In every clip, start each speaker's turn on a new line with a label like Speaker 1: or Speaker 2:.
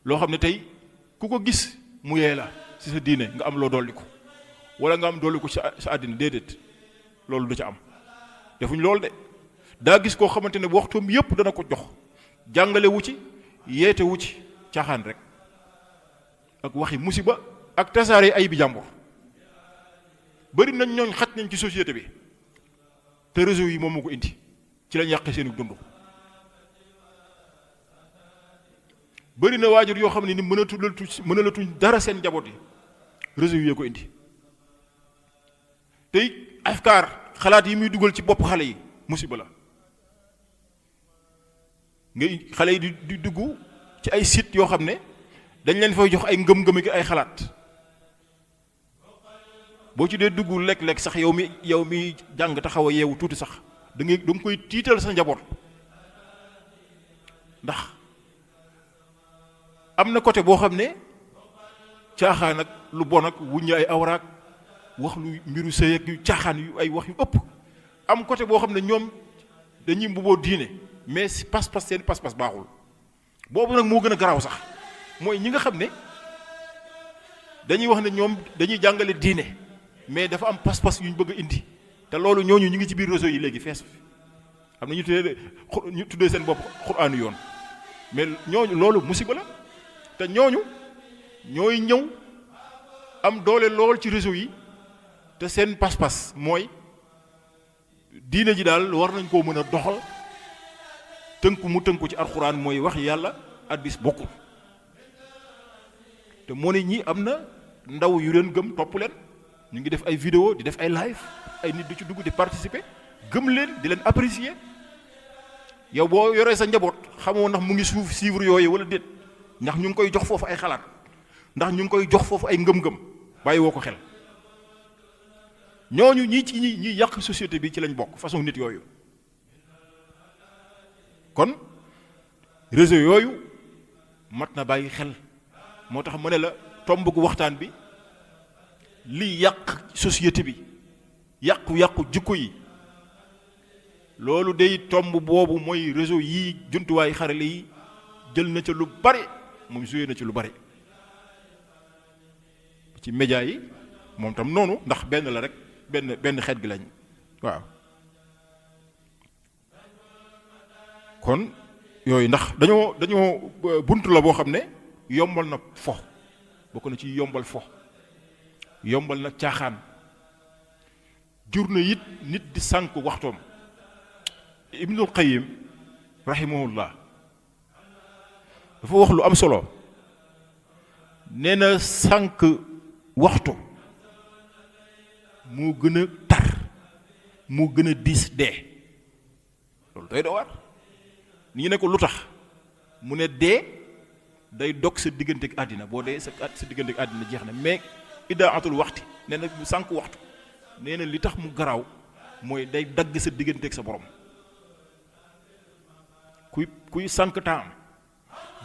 Speaker 1: loo xam ne tey ku ko gis mu yee la ci sa diine nga am loo dolli ko wala nga am dolli ko sa àddina déedéet loolu du ca am defuñ loolu de daa gis koo xamante ne waxtoom yépp dana ko jox jàngale wu ci yeete wu ci caaxaan rek ak waxi musiba ak tasaare ay bi jàmbur bari nañ ñooñ xaj nañ ci société bi te réseau yi moom moo ko indi ci lañ yàqee seenu dund bari na waajur yoo xam ne ni mënalatuñ dara seen njaboot yi réseau yi ko indi tey afkaar xalaat yi muy dugal ci bopp xale yi musiba la ngay xale yi di dugg ci ay site yoo xam ne dañ leen fay jox ay ngëm-ngëm ak ay xalaat boo ci dee dugg lekk-lekk sax yow mi jàng taxaw a yeewu tuuti sax da nga koy tiital sa njaboot ndax am na côté boo xam ne caaxaan ak lu bon ak wuññi ay awraak wax lu mbiru sëy ak yu caaxaan yu ay wax yu ëpp am côté boo xam ne ñoom dañuy mbuboo diine mais pas-pas seen pas-pas baaxul boobu nag moo gën a garaaw sax mooy ñi nga xam ne dañuy wax ne ñoom dañuy jàngale diine mais dafa am pas-pas yu ñu bëgg a indi te loolu ñooñu ñu ngi ci biir réseau yi léegi fees am na ñu tuddee seen bopp xuraanu yoon mais ñooñu loolu musiba la te ñooñu ñooy ñëw am doole lool ci réseau yi te seen pas-pas mooy diine ji daal war nañ koo mën a doxal tënku ci alxuraan mooy wax yàlla hadiis bokkul te moo ne ñi am na ndaw yu leen gëm topp leen ñu ngi def ay vidéo di def ay live ay nit di ci dugg di participer gëm leen di leen apprécier yow boo yoree sa njaboot xamoo ndax mu ngi suivre yooyu wala déet ndax ñu ngi koy jox foofu ay xalaat ndax ñu ngi koy jox foofu ay ngëm-ngëm bàyyi woo ko xel ñooñu ñi yàq société bi ci lañ bokk façon nit yooyu kon réseau yooyu mat na bàyyi xel moo tax ma ne la tomb gu waxtaan bi li yàq société bi yàqu jikko yi loolu day tomb boobu mooy réseau yii jumtuwaay xarale yi jël na ca lu bari moom suyee na ci lu bari ci média yi moom tam noonu ndax benn la rek benn xeet gi lañ waaw kon yooyu ndax dañoo buntu la boo xam ne yombal na fo bokk na ci yombal fo yombal na caaxaan jur na it nit di sànk waxtoom Ibnul Qayyim rahimahullah dafa wax lu am solo nee na sànk waxtu moo gën a tar moo gën a diis dee loolu doy doo war ni ñu ne ko lu tax mu ne dee day dog sa diggante ak àddina boo dee sa diggante ak àddina jeex na mais idaatul waxti nee na mu sànk waxtu nee na li tax mu garaaw mooy day dagg sa diggante ak sa borom kuy sànk temps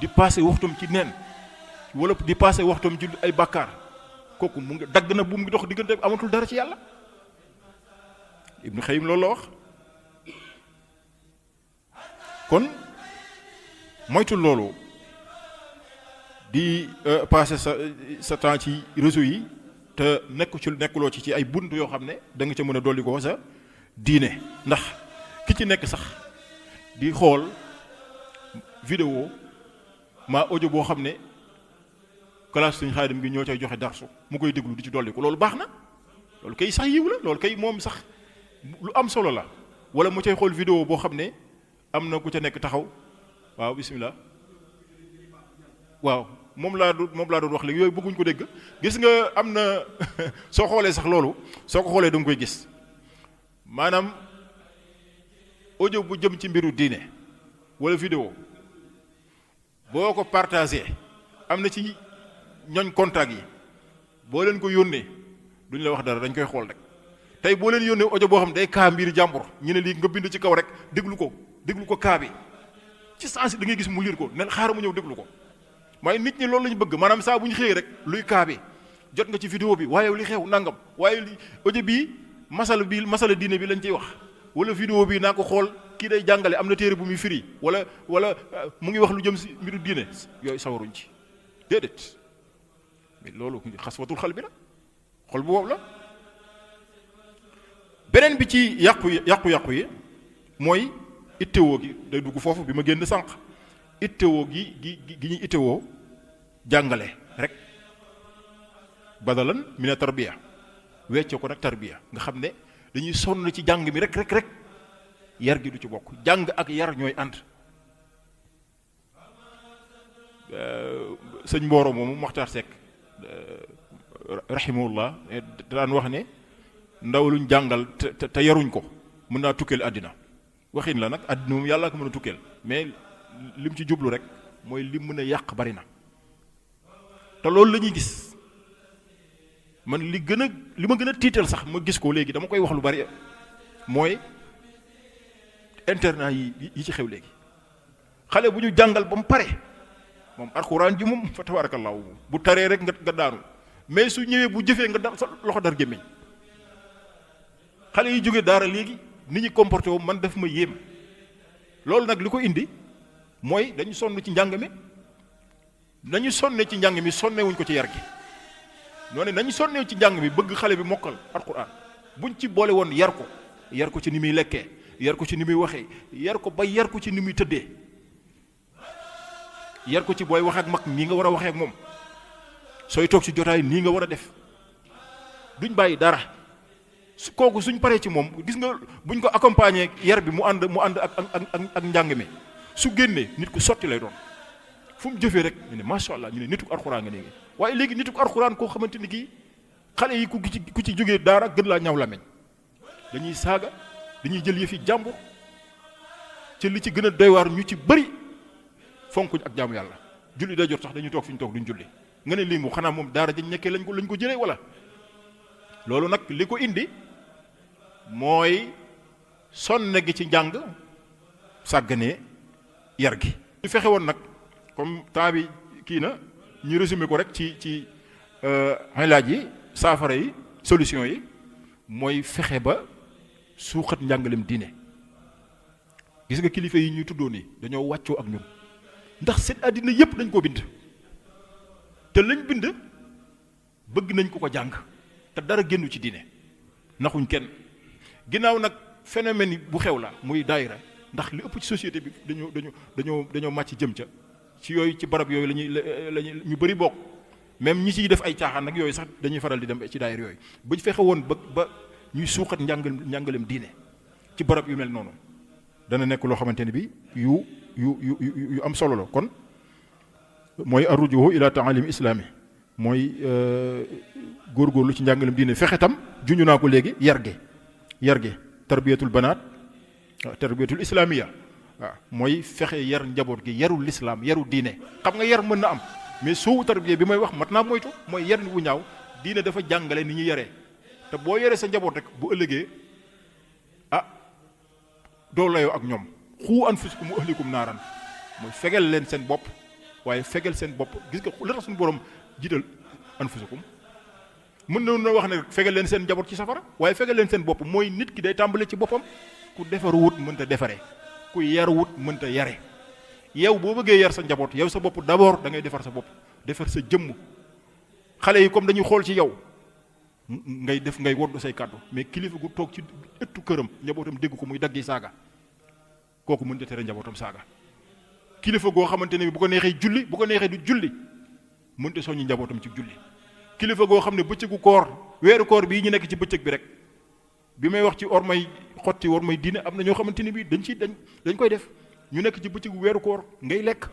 Speaker 1: di passé waxtum ci neen wala di passé waxtum ci ay bàkkaar kooku mu ngi dagg na bu mu ngi dox diggante amatul dara ci yàlla Ibnu Xayyim loolu la wax kon moytul loolu di passé sa temps ci réseau yi te nekkuloo ci ay bunt yoo xam ne da nga ca mën a dolli ko sa diine ndax ki ci nekk sax di xool vidéo maa audio boo xam ne classe suñu Xaadim gi ñoo cay joxe darsu mu koy déglu di ci dolli ko loolu baax na loolu kay sax yiw la loolu kay moom sax lu am solo la wala mu cay xool vidéo boo xam ne am na ku ca nekk taxaw waaw bismillah waaw moom laa doon wax léegi yooyu bëgguñ ko dégg gis nga am na soo xoolee sax loolu soo ko xoolee da nga koy gis maanaam audio bu jëm ci mbiru diine wala vidéo boo ko partagé am na ci ñoñ contact yi boo leen ko yónnee duñ la wax dara dañ koy xool rek tey boo leen yónnee audio boo xam ne day kaa mbir jàmbur ñu ne lii nga bind ci kaw rek déglu ko kaa bi ci sens da ngay gis mu liir ko ne xaaral mu ñëw déglu ko waaye nit ñi loolu lañu bëgg maanaam saa bu ñu xëyee rek luy kaa bi jot nga ci vidéo bi waaye li xew nangam waaye li audio bii masala diine bi lañ ciy wax wala vidéo bi naa ko xool kii day jàngale am na téere bu muy firi wala mu ngi wax lu jëm si mbiru diine yooyu sawaruñ ci déedéet mais loolu xaswatul xal bi la xol bu wow la. beneen bi ci yàqu-yàqu yi mooy ittewoo gi day dugg foofu bi ma génn sànq ittewoo gi ñuy ittewoo jàngale rek badalan mina tarbiya wecce ko nag tarbiya nga xam ne dañuy sonn ci jàng mi rek yar gi du ci bokk jàng ak yar ñooy ànd. sëñ Mboro moomu Moxtaar Seck rahimahullah daan wax ne ndaw luñ jàngal te yaruñ ko mën naa tukkeel àddina waxin la nag àddina moom yàlla ko mën a tukkeel mais lim ci jublu rek mooy lim mën a yàq bari na te loolu la ñuy gis man li ma gën a tiital sax ma gis ko léegi dama koy wax lu bari mooy internat yi ci xew léegi xale bu ñu jàngal ba mu pare moom alxuraan ji moom fa tabaarakallaahu bu taree rek nga daanu mais su ñëwee bu jëfee nga sa loxo dar gémmiñ xale yi jóge daara léegi nit ñi comporté wu man daf ma yéem loolu nag li ko indi mooy dañu sonn ci njàng mi nañu sonne ci njàng mi sonnewuñ ko ci yar gi noonu nañu sonnew ci njàng mi bëgg xale bi mokkal alxuraan buñ ci boole woon yar ko ci ni muy lekkee yar ko ci ni muy waxee yar ko ba yar ko ci ni muy tëddee yar ko ci booy wax ak mag nii nga war a waxee ak moom sooy toog ci jotaay nii nga war a def duñ bàyyi dara kooku suñ paree ci moom gis nga buñ ko accompagner yar bi mu ànd ak njàng mi su génnee nit ku sotti lay doon fu mu jëfee rek ñu ne macha allah ñu ne nitu alxuraan nga léegi waaye léegi nitu alxuraan koo xamante ni kii xale yi ku ci jógee daara gën laa ñaw lameñ dañuy saaga dañuy jël yëfi jàmbur ci li ci gën a doy waar ñu ci bëri fonkuñ ak jaamu yàlla julli day jot sax dañuy toog fi ñu toog duñ julli nga ne lii mu xanaa moom daara dañ nekkee lañ ko jëlee wala loolu nag li ko indi mooy sonne gi ci njàng sàgganee yar gi. ñu fexe woon nag comme temps bi kii na ñu résumé ko rek ci laaj yi saafara yi solution yi mooy fexe ba suuxat njàngalem diine gis nga kilifa yi ñuy tuddoo nii dañoo wàccoo ak ñun ndax seen àddina yépp dañ ko bind te lañ bind bëgg nañ ko jàng te dara génnu ci diine naxuñ kenn ginnaaw nag phénomène yi bu xew la muy daayira ndax li ëpp ci société bi dañoo màcc jëm ca ci yooyu ci barab yooyu lañuy ñu bëri bokk même ñi ciy def ay caaxaan nag yooyu sax dañuy faral di dem ci daayira yooyu buñ fexe woon ba ñuy suuxat njàngalem diine ci barab yu mel noonu dana nekk loo xamante ne bi yu am solo la kon mooy arrujuhu ila taalim islami mooy góorgóorlu ci njàngalem diine fexe tam junju naa ko léegi yar gi tarbiyatul banaat tarbiyatul islamiya waaw mooy fexe yar njaboot gi yarul lislaam yaru diine xam nga yar mën na am mais soowu tarbiya bi may wax mat naa moytu mooy yar wu ñaaw diine dafa jàngale ni ñu yaree te boo yaree sa njaboot rek bu ëllëgee doo layoo ak ñoom xuu anfusakum wa ahlikum naaran mooy fegal leen seen bopp waaye fegal seen bopp gis nga la tax suñu borom jiital anfusakum mën na wax ne fegal leen seen njaboot ci safara waaye fegal leen seen bopp mooy nit ki day tàmbale ci boppam ku defar wut mënta defaree ku yar wut mënta yare yow boo bëggee yar sa njaboot yow sa bopp d'abord da ngay defar sa bopp defar sa jëmm xale yi comme dañuy xool ci yow ngay woddu say kàddu mais kilifa gu toog ci ëttu këram njabootam dégg ko muy daggi saaga kooku mën da tere njabootam saaga kilifa goo xamante ne bu ko neexee julli bu ko neexee du julli mënta soññi njabootam ci julli kilifa goo xam ne bëccëgu koor weeru koor bii ñu nekk ci bëccëg bi rek bi may wax ci ormay xotti ormay diine am na ñoo xamante ni bii dañ koy def ñu nekk ci bëccëgu weeru koor ngay lekk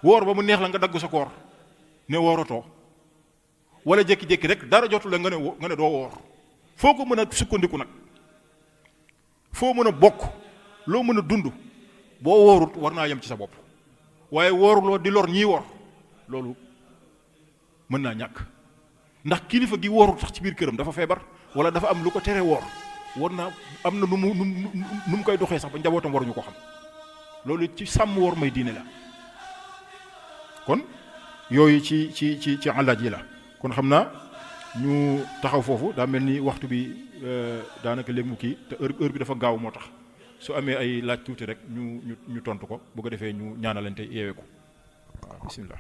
Speaker 1: woor ba mu neex la nga dagg sa koor ne wooratoo wala jékki-jékki rek dara jotu la nga ne doo woor foo ko mën a sukkandiku nag foo mën a bokk loo mën a dund boo woorut war naa yem ci sa bopp waaye wooruloo di lor ñiy wor loolu mën naa ñàkk ndax kilifa gi woorut sax ci biir këram dafa feebar wala dafa am lu ko tere woor war naa am na nu mu koy doxee sax ba njabootam waruñu ko xam loolu ci sàmm woor may diine la kon yooyu ci àllaaj yi la kon xam naa ñu taxaw foofu daa mel ni waxtu bi daanaka léegi mu kii te heure bi dafa gaaw moo tax su amee ay laaj tuuti rek ñu tontu ko bu ko defee ñu ñaanalante yeewee ko waaw. bismillah